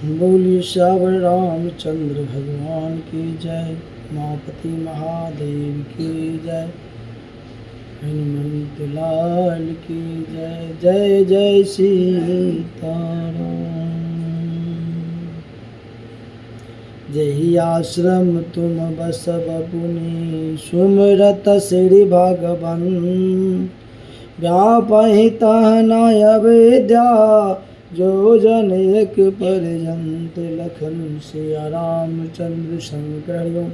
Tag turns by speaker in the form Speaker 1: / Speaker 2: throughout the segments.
Speaker 1: बोलिए श्यावर रामचंद्र भगवान की जय। उमापति महादेव की जय। हनुमंत लाल की जय। जय जय सीताराम। जहि आश्रम तुम बसव पुनि सुमिरत श्री भगवन। व्यापहि तहनाय विद्या जो जन एक पर्यंत लखन सिया रामचंद्र शंकर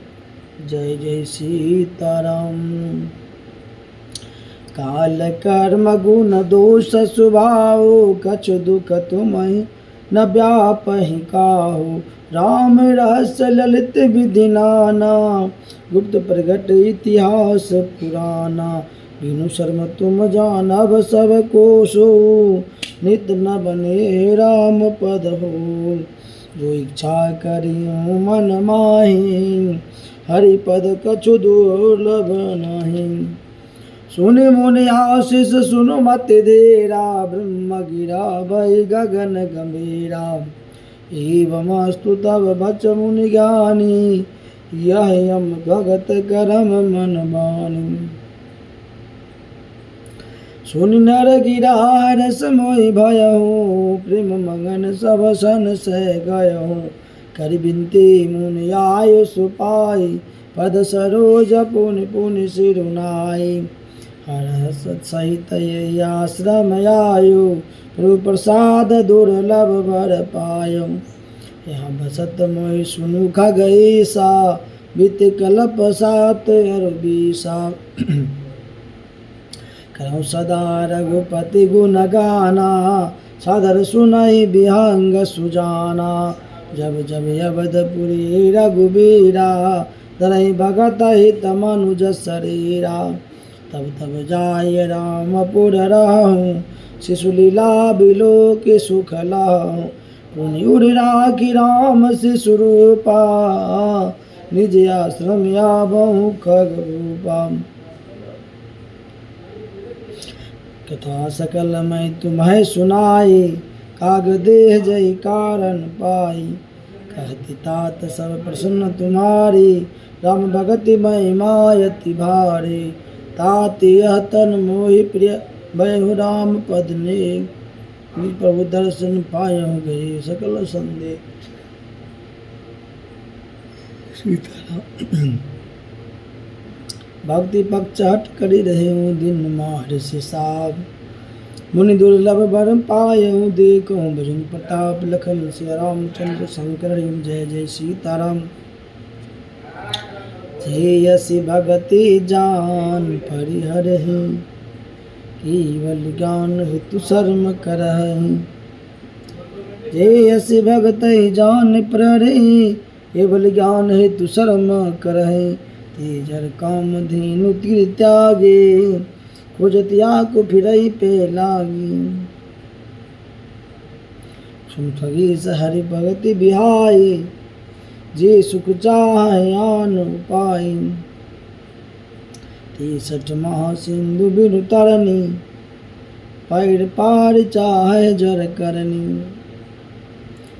Speaker 1: जय जय सीताराम। काल कर्म गुण दोष स्वभाव कछ दुख तुम्हें न व्यापहि काहू। राम रहस्य ललित विधि नाना गुप्त प्रगट इतिहास पुराना। बिनु शर्म तुम जानब सब कोशो नित न बने राम पद हो। जो इच्छा करियो मन माहि हरि पद कछु दुर्लभ नहीं। सुनि मुनि आशीष सुनो मत देरा ब्रह्म गिरा भय गगन गंभीरा। एवमस्तु तब बच मुनि ज्ञानी यह यम भगत करम मन मानी। सुनि नर गिरा रस मोहि भयहु प्रेम मगन सब सन सह गयहु। कर बिनती मुनि आयुष पाई पद सरोज पुनि पुनि सिरुनाई। हर सत सहित ये आश्रम आयु प्रभु प्रसाद दुर्लभ वर पायो। यहाँ बसत मोहि सुनु खगई सा बीत कल्प सात अरबीसा। करो सदा रघुपति गुण गाना सादर सुनहि विहंग सुजाना। जब जब अवधपुरी रघुबीरा धरहि भगत हित मनुज शरीरा। तब तब जाय रामपुर रहूं शिशु लीला बिलो के सुख लाहूं। पुनि उरि राखी राम शिशु रूपा निज आश्रम आबहु खग रूपा। कथा सकल मैं तुम्हें सुनाई काग देह जय कारण पाई। कहती तात सब प्रसन्न तुम्हारी राम भगति महिमायति भारी। तात यह तन मोहि प्रिय भयहु राम पद ने प्रभु दर्शन पायहु गए सकल संदेह। सीताराम भक्ति पक्ष हट करी रहे हूँ दिन मार से साब। मुनि दुर्लभ वर पायहु देखो भजन प्रताप लखन सिया रामचंद्र शंकर जय जय सीताराम। जयसि भगति जान परिहरहि केवल ज्ञान हेतु शर्म करहि। जयसि भगति जान परिहरहि केवल ज्ञान हेतु शर्म करहि। तेजर काम धेनु तीर त्यागे खोजत आकु फिरहि पे लागी। सुन ठगीस हरि भगति बिहाई जे सुख चाहे आन उपाय। 63 महासिंधु बिनु तरनी पैर पार चाहे जर करनी।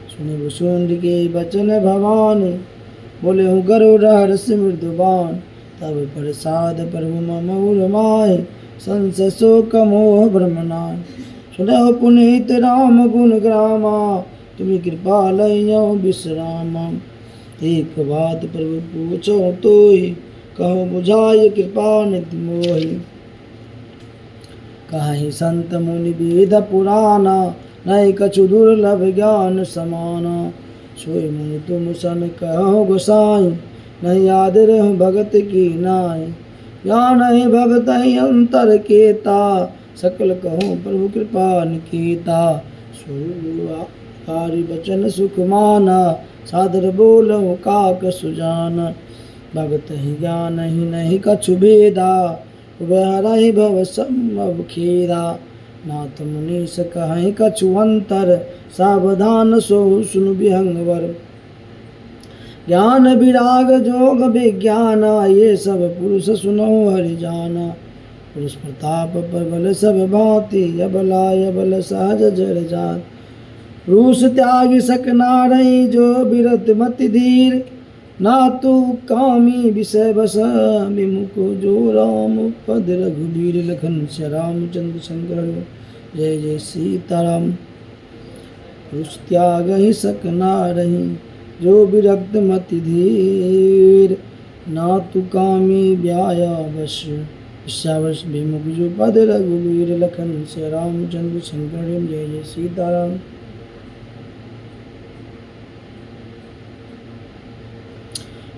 Speaker 1: सुनि भुसुंड के बचन भवानी बोले हूँ गरुड़ हर्ष मृदुबान। तब प्रसाद प्रभु मम उर्माए संशय शोक मोह भ्रम नाय। सुनहु पुनीत राम गुण ग्रामा तुम्हें कृपा लयो विश्रामा। एक बात प्रभु पूछो तो ही कहो बुझाय कृपा निधि मोहि। कहीं संत मुनि वेद पुराना नहीं कछु दुर्लभ ज्ञान समाना। सोई मुनि तुम सन कहो गोसाई नहीं याद रहो भगत की नाय। या नहीं भगत ही अंतर केता सकल कहो प्रभु कृपा निकेता। सुहारी बचन सुख माना सादर बोलो काक सुजान। भगत ही ज्ञान ही नहीं कछु भेदा उबहरहि भव सम्भव खेदा। नाथ मुनीस कहीं कछु अंतर सावधान सो सुन विहंगवर। ज्ञान विराग जोग विज्ञाना ये सब पुरुष सुनो हरि जाना। पुरुष प्रताप प्रबल सब भांति अबला अबल सहज जर जात। रूस त्याग सक नारई जो बिरत मति धीर, ना तू कामी विषय बस विमुख जो राम पद रघुबीर लखन से रामचंद्र शंकर। जय जय सीताराम। रूस त्याग ही सक नारई जो विरक्त मति धीर, ना तू कामी व्याया वश विश्वावश विमुख जो पद रघुबीर लखन से रामचंद्र शंकर। जय जय सीताराम।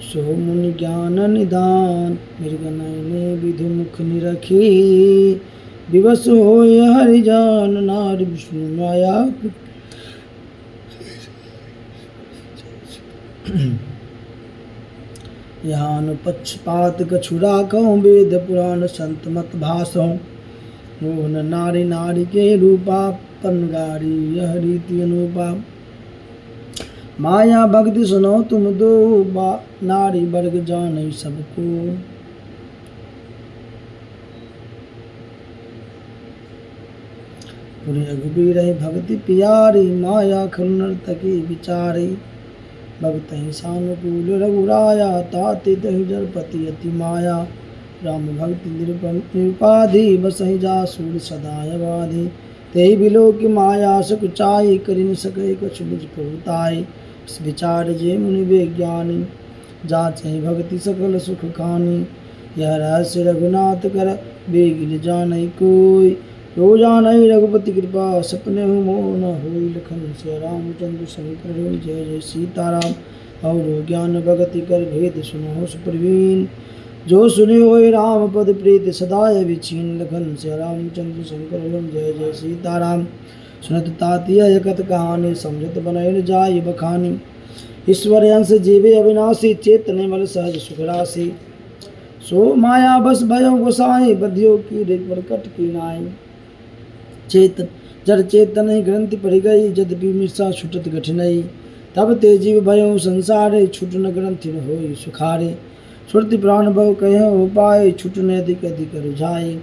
Speaker 1: सो मुनि ज्ञान निदान मृग नयने विधु मुख निरखी, विवश हो हरिजान नार विष्णु माया। यहाँ पक्षपात कछु राखों वेद पुराण संत मत भाषों, मोहन नारी नारी के रूपा पनगारी यह रीति अनुपा। माया भक्ति सुनो तुम दो नारी वर्ग जाने सबको, पुरी रघुबीर भक्ति प्यारी माया खनर्तकी विचारी। भक्त सानुकूल रघुराया ताति तहि जरपति अति माया, राम भक्ति निरुपाधि बसहि जासूर सदाय बाधि। तेहि बिलो की माया सकुचाई करि न सकै कछु निज प्रभुताई। इस विचार जे मुनि विज्ञानी जाचहि भक्ति सकल सुख खानी। यह रहस्य रघुनाथ कर बेगिन जानई कोई, जो जानई रघुपति कृपा सपने हो मोह न होई। लखन से रामचंद्र शंकर। जय जय सीताराम। और ज्ञान भगति कर भेद सुनो सुप्रवीण, जो सुने होए राम पद प्रीत सदाय विचीन। लखन से रामचंद्र शंकर। जय जय सीताराम। सुनत तातिया कथ कहानी, समझत बनैल जाय बखानी। ईश्वर अंश जीवे अविनाशी, चेतने मल सहज सुख राशि। सो माया बस भयो गोसाई, बधियो की प्रकट की नाई। चेतन जड़ चेतन ग्रंथि पड़ गई, यद्यपि मिर्सा छुटत कठिनई। तब ते जीव भयो संसारे, छुटन ग्रंथि न होई सुखारे। श्रुति प्राण बहु कह उपाय, छुटन अधिक अधिक रुझाए।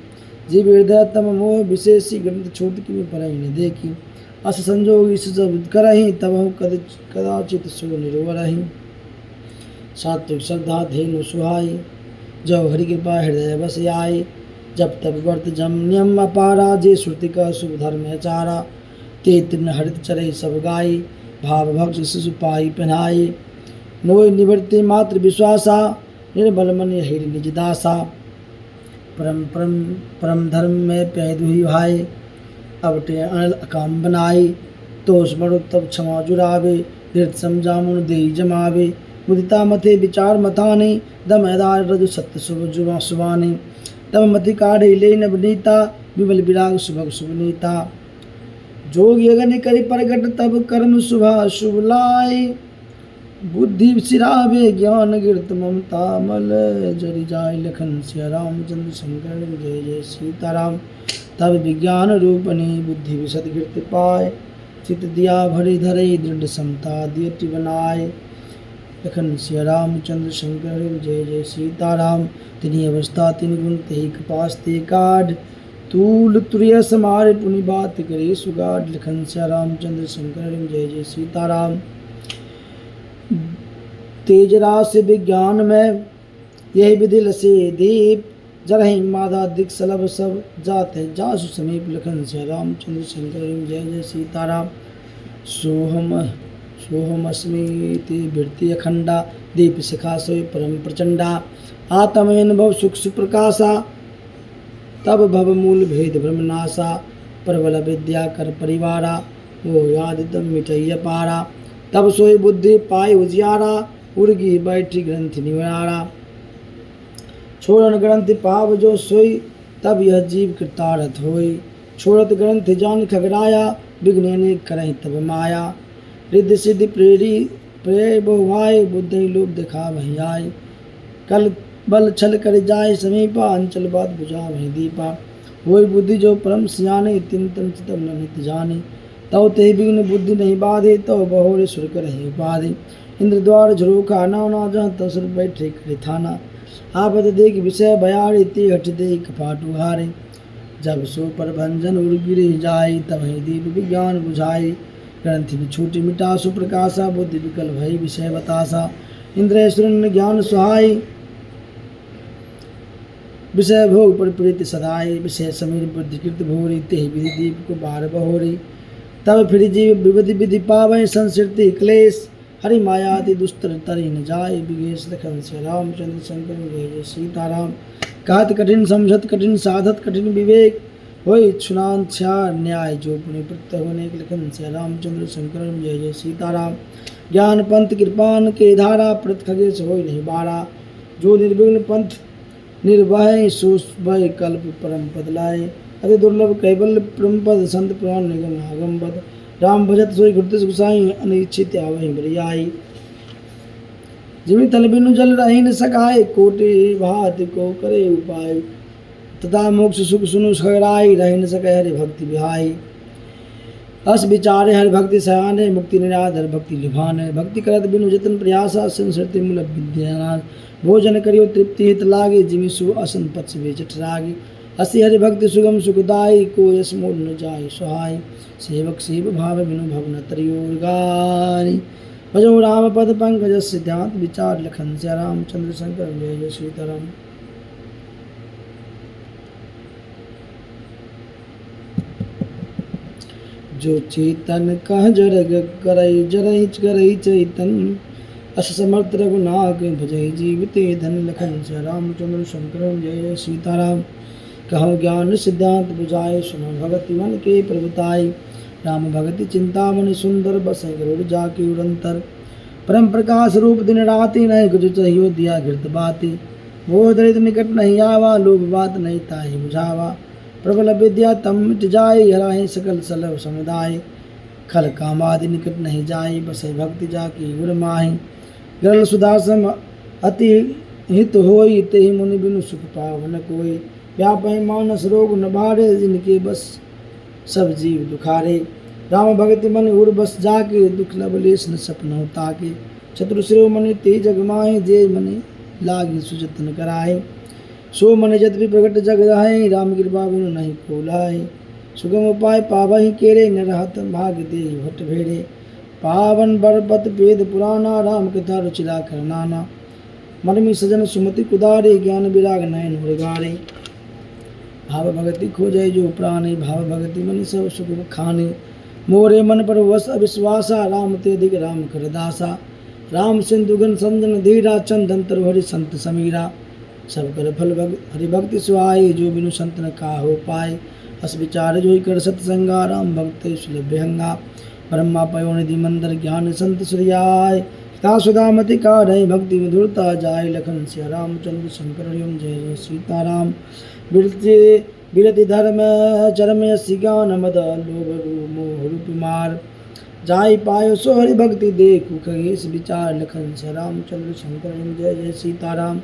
Speaker 1: जीव हृदय तम मोह विशेषी, ग्रंथ छोट की परई न देखी। अस संजोग इस जब करही, तब कदाचित सो निरोरही। सात्विक श्रद्धा धेनु सुहाई, जब हरि कृपा हृदय बस आए। जब तब वर्त जम नियम अपारा, जे श्रुति का शुभ धर्म चारा। ते तिन हरित चरई सब गाई, भाव भक्त शिशु पाई पहनाई। नोय निवृत्ति मात्र विश्वासा, निर्बल मन हिर निज दासा। परम परम परम धर्म में पैद हुई भाई, अब टे अनल अकाम बनाई। तोष बड़ो तब क्षमा जुरावे, धीरत समझामुन दे जमावे। मुदिता मथे विचार मथाने, दम आधार रजु सत्य शुभ जुआ सुबाने। तब मति काढ़े ले नवनीता, विमल विराग शुभ शुभ नीता। जोग यगन करि प्रगट, तब कर्म शुभा शुभ लाई। बुद्धि सिरावे ज्ञान गिरत ममता मल, जरि जाय लखन से रामचंद्र शंकर। जय जय सीताराम। तब विज्ञान रूपनी बुद्धि विशद गिरत पाए, चित दिया भरि धरई दृढ़ समता दियति बनाए। लखन सिया रामचंद्र शंकर। जय जय सीताराम। तिनी अवस्था तिन गुण तेहि कपास ते काढ़, तूल तुरिय समारे पुनि बात करे सुगाढ़। लखन सिया रामचंद्र शंकर। जय जय सीताराम। तेज रास विज्ञान में यही विधि लसे दीप, जरहि माधा दिक सलभ सब जाते जासु समीप। लखन से रामचंद्र शंकर। जय जय सीताराम। सोहम अस्मीति वृत्ति अखंडा, दीप शिखा सोई परम प्रचंडा। आत्मेन भव सुख सुप्रकाशा, तब भव मूल भेद ब्रह्मनाशा। प्रबल विद्या कर परिवारा, वो यादितम मिटैय पारा। तब सोई बुद्धि पाई उजियारा, उर्गी बैठी ग्रंथि निवारा। छोड़न ग्रंथि पाव जो सोई, तब यह जीव कृतार्थ होई। छोड़त ग्रंथि जान खगराया, विघ्न अनेक करहि तब माया। रिद्धि सिद्धि प्रेरी प्रेय बहुआय, बुद्ध लोक देखा वही आय। कल बल छल कर जाय समीपा, अंचल बात बुझा वही दीपा। होई बुद्धि जो परम सियाने, तिन तन चितम न नित जाने। तव ते विघ्न बुद्धि नहीं बाधे, तव बहोरे सुर कर ही उपाधि। इंद्र द्वार झरोखा नाना, जहाँ तसर बैठे करे थाना। आपत देख विषय बयारे, ते हट दे कपाट उहारे। जब सो पर भंजन उड़ गिरे जाय, तब ही दीप विज्ञान बुझाए। ग्रंथि विछूटि मिटा सुप्रकाशा बुद्धि विकल भई विषय बतासा इंद्र सुरन ज्ञान सुहाई विषय भोग पर प्रीति सदाई विषय समीर बुद्धिकृत भोरी तेहि विधि दीप को बार बहोरी तब फिर जीव विविधि विधि पावै संसृति क्लेश हरि मायादि दुस्तर तरि न जाय विगेश लखन से रामचंद्र शंकर जय जय सीताराम कहत कठिन समझत कठिन साधत कठिन विवेक होई क्षुणांच्छा न्याय जो पुण्य प्रत होने लखन से रामचंद्र शंकर जय जय सीताराम ज्ञान पंथ कृपान के धारा प्रत खगेश होई नहीं बारा जो निर्विघ्न पंथ निर्भय सुभय कल्प परम पद लाए अति दुर्लभ कैबल्य परम पद संत पुराण निगम आगम पद राम भजत सोई घुरते गुसाई अनिच्छित आवहि बरियाई जिमि तल बिनु जल रही न सकाय कोटि भात को करे उपाय तथा मोक्ष सुख सुनु सगराई रह न सके हरि भक्ति बिहाई अस विचारे हरि भक्ति सयाने मुक्ति निराधर भक्ति लुभाने भक्ति करत बिनु जतन प्रयासा संसृति मूल विद्यानाथ भोजन करियो तृप्ति हित लागे जिमि सु असन पक्ष बेचट रागी असी हरि भक्ति सुगम सुखदाई को यश मोल न जाय सहाय सेवक सेव भाव बिनु भवन तरियोर गारी भजो राम पद पंकज सिद्धांत विचार लखन से रामचंद्र शंकर जय जय सीताराम। जो चेतन कह जरग करई जरई करई चैतन अस समर्थ रघुनाथ भजई जीविते धन लखन से रामचंद्र शंकर जय जय सीताराम। कहो ज्ञान सिद्धांत बुझाए सुनो भगति मन के प्रभुताई राम भगति चिंतामणि सुंदर बस गरुड़ जाके उड़ंतर परम प्रकाश रूप दिन राति नहीं कुछ चाहिए दिया घृत बाती वो दरिद्र निकट नहीं आवा लोभ बात नहीं ताहि बुझावा प्रबल विद्या तम मिट जाए हराहे सकल सलभ समुदाय खल कामादि निकट नहीं जाए बसे भक्ति जाकी गुर माहि गरल सुदासम अति हित होई तेहि मुनि बिनु सुख पावन कोई व्यापय मानस रोग न बारे जिनके बस सब जीव दुखारे राम भगति मन उड़ बस जाके दुख लबलेश न सपन ताके चतुर श्रेय मनि तेज जगमाए जे मनि लागी सुजतन कराए सो मन जत भी प्रगट जग रहे राम कृपा बिनु नहीं कोलाए सुगम उपाय पावहि केरे न रहत भाग दे भट भेड़े पावन बरपत वेद पुराना राम कथा रुचिरा करनाना मन में सजन सुमति कुदारे ज्ञान विराग नयन उगारे भाव भगति खोजय जो प्राणी भाव भगति मनि सब सुख खाने मोरे मन पर वस अविश्वासा राम ते अधिक राम कर दासा राम सिंधुगन संजन धीरा चंदन तरु हरि संत समीरा सब कर फल हरि भक्ति सुहाई जो बिनु संत न का हो पाए अस विचार जो कर सत्संगा राम भक्त सुलभ हंगा ब्रह्मा पयोनिधि मंदर ज्ञान संत सूर्याय ता सुदामति का रहे भक्ति मधुरता जाय लखन से रामचंद्र शंकर जय जय सीताराम। विरति धर्म चरम सिगान मद लोभ मोह रूप मार जाय पायो सो हरि भक्ति देखु खगेश विचार लखन से रामचंद्र शंकर जय जय सीताराम।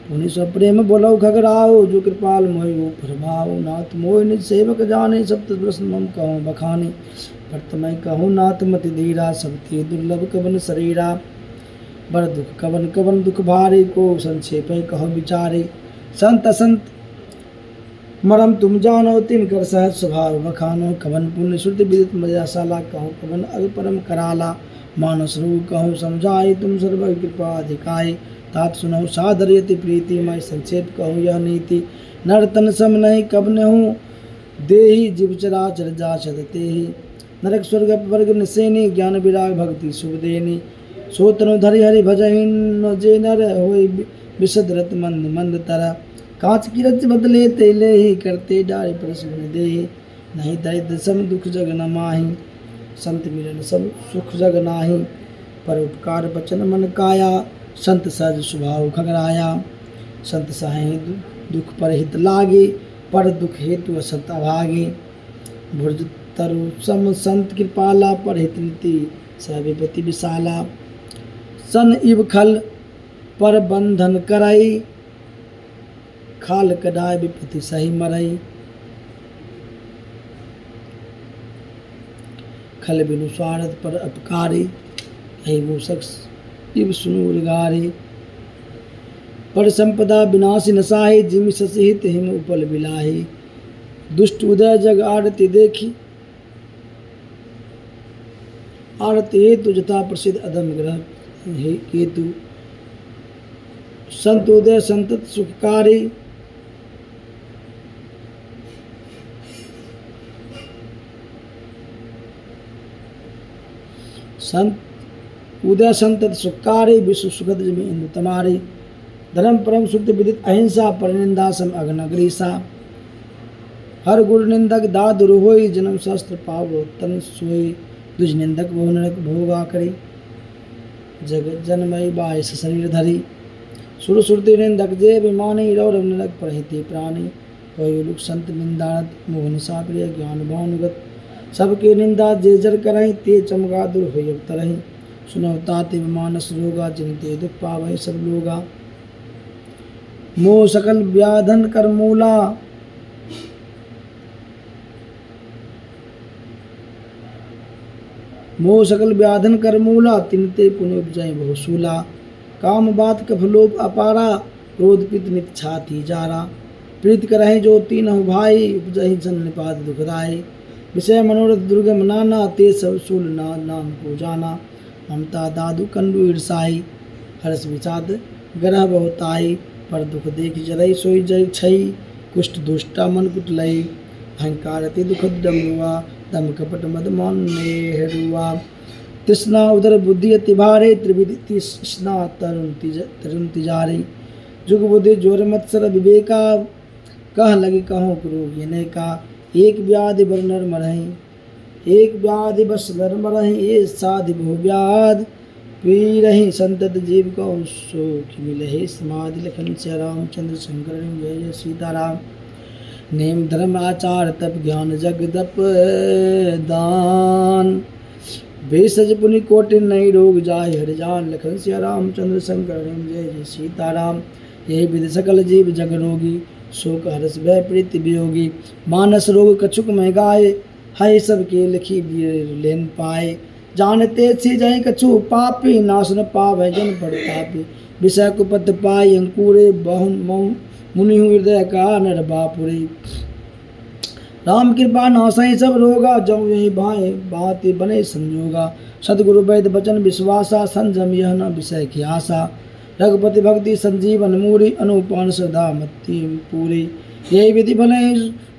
Speaker 1: पुनि सब प्रेम बोलो खगराओ जो कृपाल मोहि वो प्रभाव नाथ मोहि निज सेवक जाने सप्त प्रश्न मम कहूँ बखाने भक्त मैं कहूँ नाथ मति धीरा सबते दुर्लभ कवन शरीरा बर दुख कवन कवन दुख भारे को संक्षेप कहो विचारे संत असंत मरम तुम जानो तिन कर सहज स्वभाव बखानो कवन पुण्य श्रुति विदित मजाशाला कहूँ कवन अल्परम कराला मानस रूप कहूँ समझाए तुम सर्व कृपा अधिकाय तात सुनहु सादर्यति प्रीति मैं संक्षेप कहूँ यह नीति नरतन सम नहीं कब नहूँ देहि जीव चराचर जा चलते ही नरक स्वर्ग वर्ग निसेनी ज्ञान विराग भक्ति शुभ देनी सोतनु धरि हरि भजहिन जे नर होई विशद रत मंद मंद तरह कांच की रच बदले तेले ही करते डारे प्रश्न दे नहीं दरिद्र सम दुख जग न माही संत मिलन सब सुख जग नाही पर उपकार बचन मन काया संत सहज स्वभाव खगराया संत सहाय दुख पर हित लागे पर दुख हेतु असत अभागे भुज तरु सम संत कृपाला पर हित नीति सविपति विशाला सन इव खल पर बंधन करई खाल कडाय विपति सही मरई खल बिनु स्वार्थ पर अपकारी यही वो शख्स इव सुनूर गारे पर संपदा विनाशी नसाहे जिमि ससिहित हिम उपल बिलाहे दुष्ट उदय जग आरती देखी आरती हेतु जथा प्रसिद्ध अदम ग्रह केतु संत उदय संतत सुखकारी संत उदय संतत सुखकारी विश्व सुखद में इंदु तमारी धर्म परम शुद्ध विदित अहिंसा परनिंदा सम अग्नग्रीसा हर गुरु निंदक दादुर होई जन्म शास्त्र पावो तन सोई दुज निंदक बहु नरक भोगा करी जगत जन्मय बाईस शरीर धरी सुर सुरति निंदक जे विमानी रौरव नरक प्रहिति प्राणी होई लुक संत निंदानत मोहन साप्रिय ज्ञान भानुगत सबके निंदा जे जर करहि ते चमगा दुर होई अवतरहि सुनो ताते मानस रोगा जिनते दुख पावहि सब लोगा मोह सकल व्याधन कर मूला मोह सकल व्याधन कर मूला तिनते पुण्य उपजय बहुसूला काम बात कफलोप अपारा क्रोध पित नित छाती जारा प्रीत करहि जो तीन भाई उपजहि जन निपात दुखदाई विषय मनोरथ दुर्गम नाना ते सब सूल नाम को जाना ममता दादु कंडु ईर्षाई हर्ष विषाद ग्रह बहुताई पर दुख देख जरई सोई जय छई कुष्ठ दुष्टा मन कुटलई अहंकार अति दुखद डमरुआ दम कपट मद मान नेहरुआ तृष्णा उदर बुद्धि अति भारे त्रिविधि तृष्णा तरुण तिजारे जुग बुद्धि जोर मत्सर विवेका कह लगी कहो करो ये का एक व्याधि बर नर मरहि एक व्याधि बस नर मरहि ये साधि बहु व्याध पी रही संतत जीव को सुख मिलहि समाधि लखन से रामचंद्र शंकर जय जय सीताराम नेम धर्म आचार तप ज्ञान जगदप दान भेषज पुनि कोटि नहीं रोग जाय हरि जान लखन से रामचंद्र शंकर जय जय सीताराम यही विधि सकल जीव जग रोगी शोक हर्ष भय प्रीति वियोगी मानस रोग कछुक में गाय है सबके लिखी लेन पाए जानते सी जय कछु पापी नाशन पावै जन पड़तापी विषय कुपत पाई अंकुरे बहुन मुनि हृदय का नर बापुरे राम कृपा नासई सब रोगा जब यही भाई बात बने संजोगा सदगुरु वैद वचन विश्वासा संजम यह न विषय की आशा रघुपति भक्ति संजीवन मूरी अनुपान श्रद्धा मत्ती पूरी यही विधि भले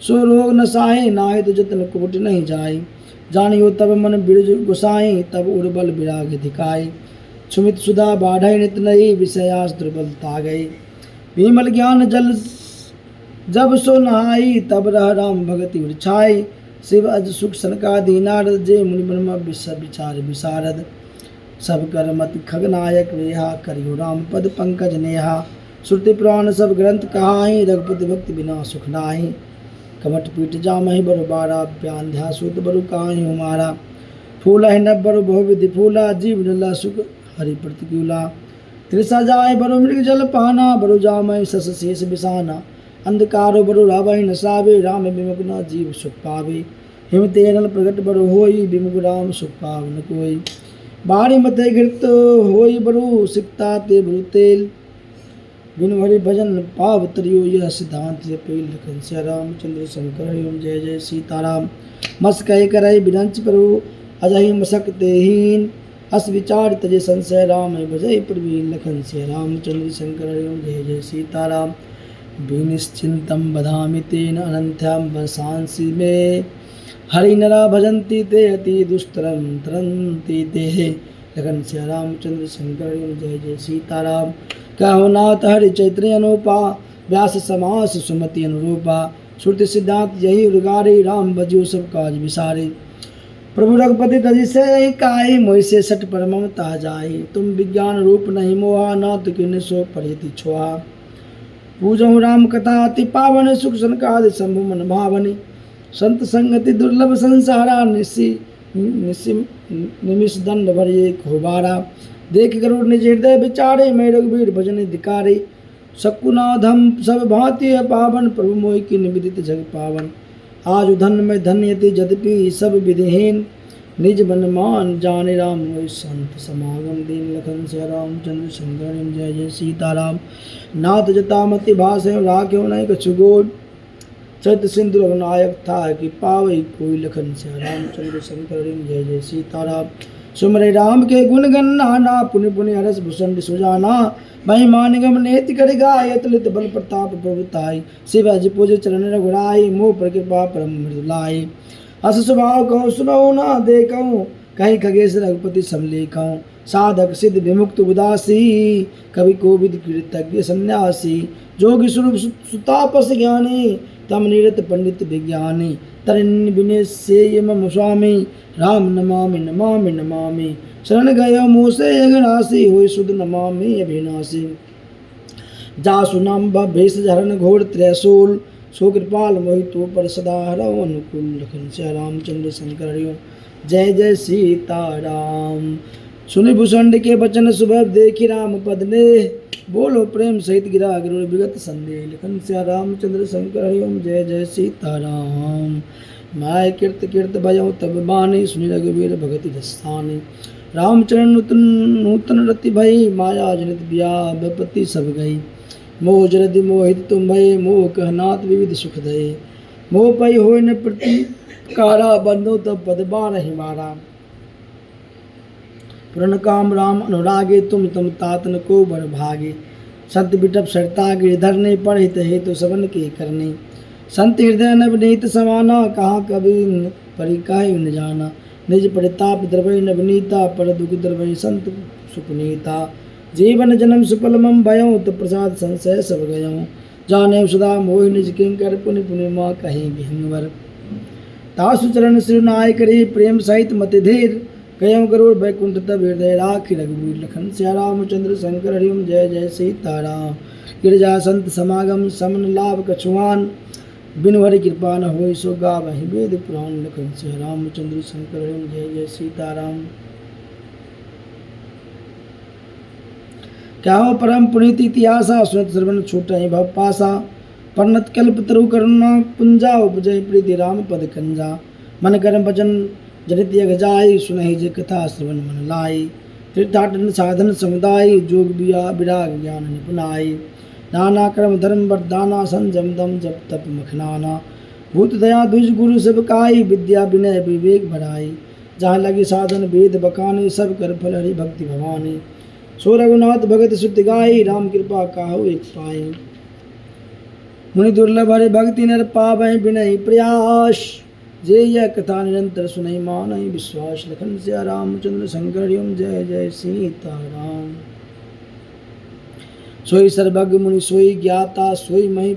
Speaker 1: सो रोग न साहे नाहि तो जतन कोटि नहीं जाए जानियो तब मन बिरज गुसाई तब उर्बल विराग दिखाई सुमित सुधा बाढ़ नित नई विषयास दुर्बल तागई विमल ज्ञान जल जब सो नहाई तब रह राम भगति उछाई शिव अज सुख सनकादि नारद जे मुनि ब्रह्म विचार विशारद सब कर मत खगनायक वेहा करियो राम पद पंकज नेहा श्रुति पुराण सब ग्रंथ कहाई रघुपति भक्ति बिना सुख नाही कमट पीठ जामहि बरु बारा प्यान ध्यासुत बरु काहि हमारा फूला हिंडब बरु बहुविधि फूला जीव नला सुख हरि प्रतिकूला त्रिसा जाय बरु मृग जल पाना बरु जामहि सस शेष बिसाना अंधकारो बरु रावहि नसावे राम विमुख न जीव सुख पावे हिम तेरल प्रगट बरु होई विमुख राम सुख पाव न कोई बारी मते घृत होई बरु सिकता ते बरु तेल बिन हरि भजन पाव तरियो यह सिद्धांत पेल लखन सिया रामचंद्र शंकर हरिओम जय जय सीताराम मस कह करई बिरंच प्रभु अजहि मसक तेहीन अस विचार तजे संशय राम भजय प्रवीण लखन सिया रामचंद्र शंकर हरिओम जय जय सीताराम विनिश्चिंतम बधामि तेन अनंत्याम वसांसि में हरि नरा भजन्ति ते अति दुष्तरम तरन्ति ते लखन सिया रामचंद्र शंकर हरिओम जय जय सीताराम कहो नाथ हरि चैत्र अनुपा व्यास समास सुमति अनुरूपा श्रुति सिद्धांत यही उर्गारे राम बजियो सब काज विसारे प्रभु रघुपति तजि से काई मोहि से सट पर ममता जाई तुम विज्ञान रूप नहीं मोहा नाथ किन सो परिति छोहा पूजो राम कथा अति पावन सुख सनकादि शंभु मन भावनि संत संगति दुर्लभ संसारा निमिष दंड भरिए खोबारा देख गरुड़ निज हृदय विचारे मैं रघुवीर भजन धिकारे शकुनाधम सब भांति पावन प्रभु मोहि की निविदित जग पावन आज धन में धन्यति यद्यपि सब विधिहीन निज मन मान जाने राम मोहि संत समागम दीन लखन से रामचंद्र शंकर जय जय सीताराम नाथ जतामति भाषे राख्यो नहीं कछु गोड चैत सिंधु रघुनायक था कि पावई कोई लखन से रामचंद्र शंकर जय जय सीताराम सुमरे राम के गुण गण नाना, पुनि पुनि हरस भूषण सुजाना। महिमा निगम नेति कर गाय, अतुलित बल प्रताप प्रभुताई। शिवाजी पूज चरण रघुराई, मोह पर कृपा परम मृदुलाई। अस स्वभाव कहूँ सुनऊ ना देखऊँ, कहीं खगेश रघुपति सब लेखऊँ। साधक सिद्ध विमुक्त उदासी, कवि कोविद कृतज्ञ सन्यासी। जोगी स्वरूप सुतापस ज्ञानी, तम निरत पंडित विज्ञानी। तरन विनय से मम स्वामी, राम नमामि नमामि नमामि। शरण गयो मोसे अघनासी, होय सुध नमामि अभिनाशी। जासु नाम भेष हरण घोर त्रैशूल, सो कृपाल मोहितो पर सदा हरौ अनुकूल। लखन सिया रामचंद्र शंकर हरिओ, जय जय सीताराम। सुनि भूषण के बचन सुबह, देखि राम पद ने। बोलो प्रेम सहित गिरा गरुड़ विगत संदेह। लखन सिया रामचंद्र शंकर हरिओम, जय जय सीताराम। माय कीर्त कीर्त भजऊ तब बानी, सुनि रघुवीर भगति दस्तानी। रामचरण नूतन नूतन रति भई, माया जनित बिया विपत्ति सब गई। मोह जरदि मोहित तुम भय, मोह कहनात विविध सुख दये। मोह पई होय न प्रतिकारा, बंधो तब पद बारहि मारा। पुरन काम राम अनुरागे, तुम तम तातन को बर भागे। संत बिटप सरता गिरधरने, पढ़ित हेतु सबन के करने। संत हृदय नवनीत समाना, कहाँ कभी परि काहे न जाना। निज परिताप द्रवै नवनीता, पर दुख द्रवै संत सुपुनीता। जीवन जन्म सुफल मम भयऊँ, तो प्रसाद संशय सब गयऊँ। जाने सदा मोहि निज किंकर, पुनि पुनि माँ कहीं विहंगवर। तासु चरण सिरनाय करी, प्रेम सहित मति धीर। गयऊँ गरुड़ बैकुंठ तब हृदय राखि रघुवीर। लखन सिया रामचंद्र शंकर हरिओम, जय जय सीताराम। गिरजा संत समागम, समन लाभ कछुआन। बिनु हरि कृपा न होय, सो गावहि वेद पुराण। लखन सिया रामचंद्र शंकर हरिओम, जय जय सीताराम। क्या हो परम पुनीत इतिहासा, सुनत श्रवण छूटहि भव पासा। परनत कल्प तरु करुणा पुंजा, उपजय प्रीति राम पद कंजा। मन कर्म वचन जनित यग जाय, सुनहि जे कथा श्रवण मन लाई। तीर्थाटन साधन समुदाय, जोग बिया विराग ज्ञान निपुनाई। नाना कर्म धर्म वरदाना, संजम दम जप तप मखनाना। भूत दया द्विज गुरु सब काई, विद्या विनय विवेक बढ़ाई। जहाँ लगी साधन वेद बखानी, सब कर फल हरि भक्ति भवानी। सो रघुनाथ भगत सुत गाई, राम कृपा काहू एक पाई। मुनि दुर्लभ हरि भक्ति नर पावै, बिनहि प्रयास। जे यह कथा निरंतर सुनहि, मानहि विश्वास। लखन सिया रामचंद्र शंकर हरिओम, जय जय सीताराम। सोई सर्वज्ञ मुनि सोई ज्ञाता, सोई महि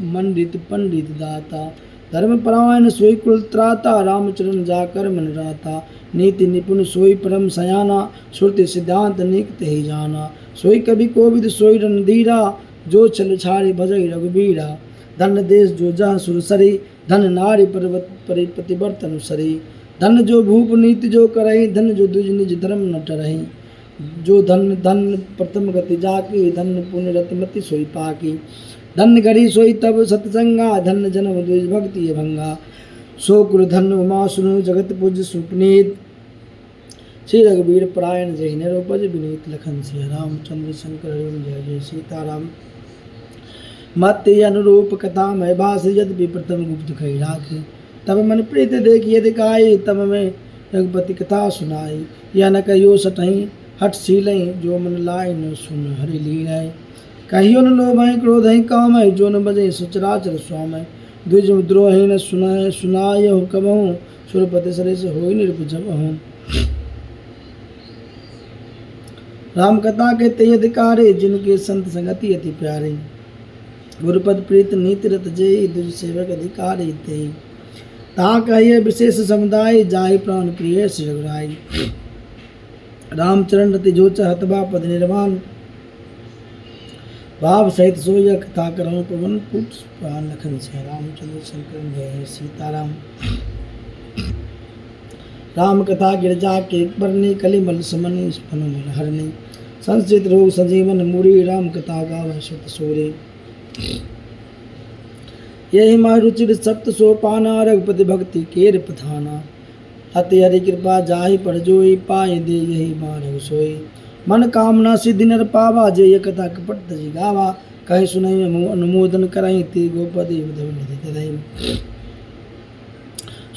Speaker 1: मंडित पंडित दाता। धर्म परायण सोई कुल त्राता, रामचरण जाकर मन राता। नीति निपुण सोई परम सयाना, श्रुति सिद्धांत निक तेहि जाना। सोई कवि कोविद सोई रणधीरा, जो छल छाड़ी भजई रघुबीरा। धन देश जो जहाँ सुरसरी, धन नारी पर्वत परि पतिव्रत अनुसरी। धन जो भूप नीति जो करही, धन जो द्विज निज धर्म न टरही। जो धन धन प्रथम गति जाकी, धन पुण्य रतिमति सोई पाकी। धन घड़ी सोई तब सतसंगा, धन जन्म द्विज भक्ति ये भंगा। सो कुल धन उमा सुनु, जगत पूज सुपनीत। श्री रघुवीर परायण जय निरोपज विनीत। लखन सिया रामचंद्र शंकर हरिओम, जय जय सीताराम। मत अनुरूप कथा मैं भाष, यद्यपि प्रथम गुप्त कही राखी। तब मन प्रीत देखिए दिखाई, तब मैं रघुपति कथा सुनाई। यह न कहियो सटही हट सीलई, जो मन लाए न सुन हरि लीलाई। कहियो न लोभहि क्रोधहि कामहि, जो न बजहि सचराचर स्वामहि। द्विज द्रोहि न सुनाय कबहूँ, सुरपति सरेस होय निर्भजबहूँ। राम कथा के ते अधिकारे, जिनके संत संगति अति प्यारे। गुरुपद प्रीत नीति रत जय, द्विज सेवक अधिकारी ते। ता कहिए विशेष समुदाय, जाहि प्राण प्रिय श्री रघुराई। रामचरण रति जो चाहतबा पद निर्वाण, भाव सहित सोय कथा करऊँ पवन पुट प्राण। लखन सिया रामचंद्र शंकर, जय सीताराम। राम कथा गिरजा के बरनी, कलिमल समनि फन हरनी। संचित रोग संजीवन मुरी, राम कथा गावै सुत सूरी। यही मारुचिर सप्त सोपाना, रघुपति भक्ति केर पथाना। अति हरि कृपा जाहि पर जोई, पाए दे यही मारग सोई। मन कामना सिद्धि नर पावा, जे ये कथा कपट तजी गावा। कहे सुनहि अनुमोदन करहि, ते गोपति उद्धव निधि तदहि।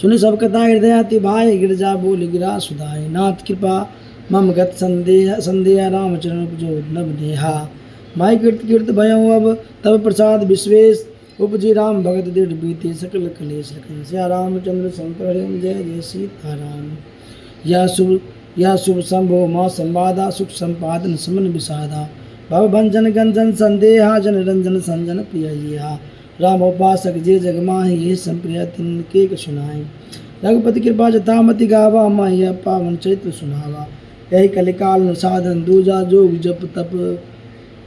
Speaker 1: सुनि सब कथा हृदयाति भाई गिरजा बोल गिरा सुधाय नाथ कृपा मम गत संदेह संदेह रामचरण उपजो नव नेहा माई कीर्त कीर्त भयो अब तब प्रसाद विश्वेश उपजी राम भगत दृढ़ बीते सकल कलेश लखन सिया रामचंद्र शंकर जय जय सीताराम। या शुभ शंभो माँ संवादा सुख संपादन समन विषादा भव भंजन गंजन संदेहा जन रंजन संजन प्रिय राम उपासक जे जग माहि ये संप्रिय तिनके सुनाए रघुपति कृपा जतामति गावा माहिया पावन चैत्र सुनावा यही कलिकाल साधन दूजा जोग जप तप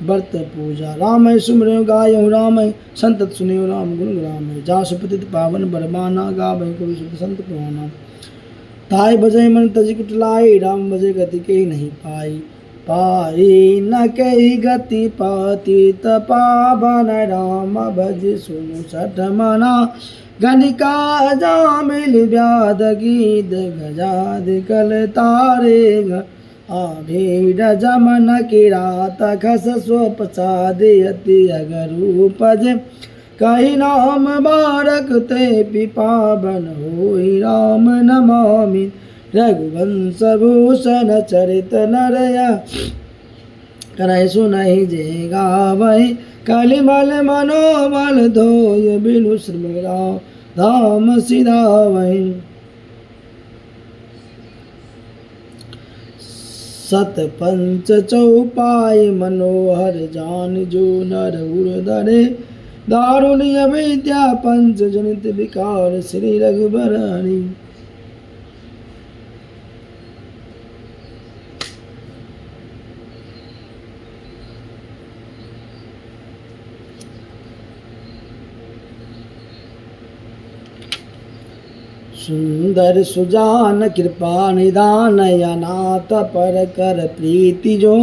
Speaker 1: व्रत पूजा राम सुमर गाय राम संतत सुनियो राम गुण राम जासु पतित पावन बरमाना गावै कवि सुत संत पुराना ताय बजय मन तज कुटलाई राम बजय गति के नहीं पाई पाई न कही गति पाती तपावन राम भज सुनु सठ मना गणिका जामिल व्याध गीत गजाद कल तारे आभीड जमन किरात खस स्वपसाद अति अगरूपज कही नाम बारक ते पिपावन होई राम नमामि रघुवंश भूषण चरित नरया करय सुनहि जे गावहि कलिमल मनोबल धोय बिनु श्रमेरा धाम सिधावहि सत पंच चौपाई मनोहर जान जो नर उर्दरे दारुण्य विद्या पंच जनित विकार श्री रघुबर हरि। सुंदर सुजान कृपा निदान अनाथ पर कर प्रीति जो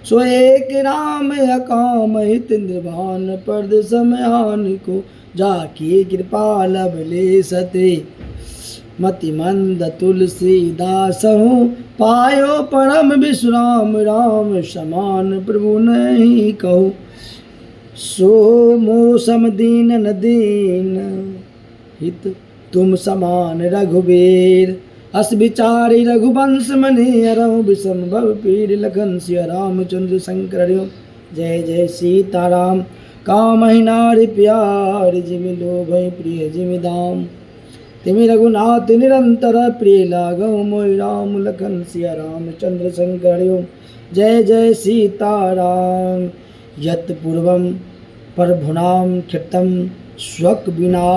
Speaker 1: सो एक राम अकाम हित निर्वाण पर्द समयान को जाकी कृपा लब ले सते मति मंद तुलसीदास हूँ पायो परम विश्राम राम समान प्रभु नहीं कहूँ सो मोसम दीन न दीन हित तुम समान रघुबीर अस विचारी रघुवंश मनि अरहु विषम भव पीर लखन सिया रामचंद्र शंकर जय जय सीताराम कामहि नारि प्यार जिमि लोभ प्रिय जिमि दाम तिमि रघुनाथ निरंतर प्रिय लागहु मोहि राम लखन सिया रामचंद्र शंकर जय जय सीताराम यत् पूर्वम प्रभुनाम कृतं स्वक बिना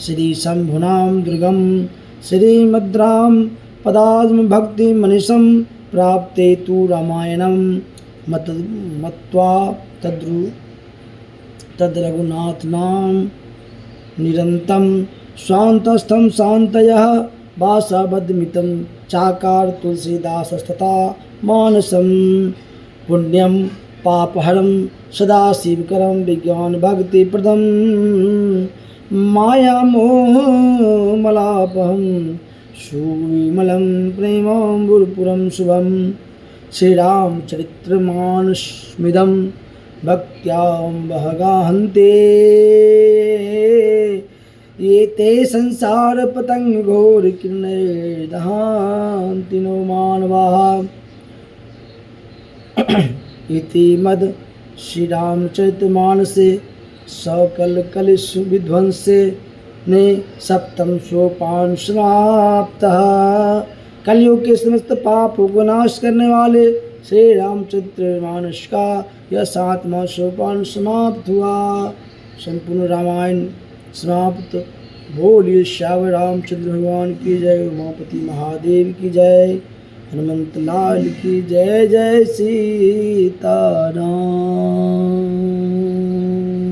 Speaker 1: श्री शंभुनाम दुर्गम श्रीमद्राम पदात्म भक्ति मनिषम प्राप्ते तु रामायणम मत्वा तद रघुनाथ नाम निरंतम शांतस्थम शांतयः वासाबद्धमितं चाकार तुलसीदासस्तथा मानसम पुण्यम पापहरम सदा शिवकरम विज्ञान भक्ति प्रदम माया मोह मलापहम सुविमलम प्रेमांबुरपुरम शुभम श्री राम चरित्रमानस्मिदम भक्त्याम्बहगाहन्ते ये ते संसार पतंग घोर किरणैर्दहान्ति नो मानवाः इति मद श्री रामचरितमानसे सकल कलिश विध्वंसे ने सप्तम सोपान समाप्त। कलयुग के समस्त पापों को नाश करने वाले श्री रामचरित्र मानस का यह 7वां सोपान समाप्त हुआ। संपूर्ण रामायण समाप्त। बोलिए श्यावर रामचंद्र भगवान की जय, उमापति महादेव की जय, हनुमंत लाल की जय। जय सीताराम।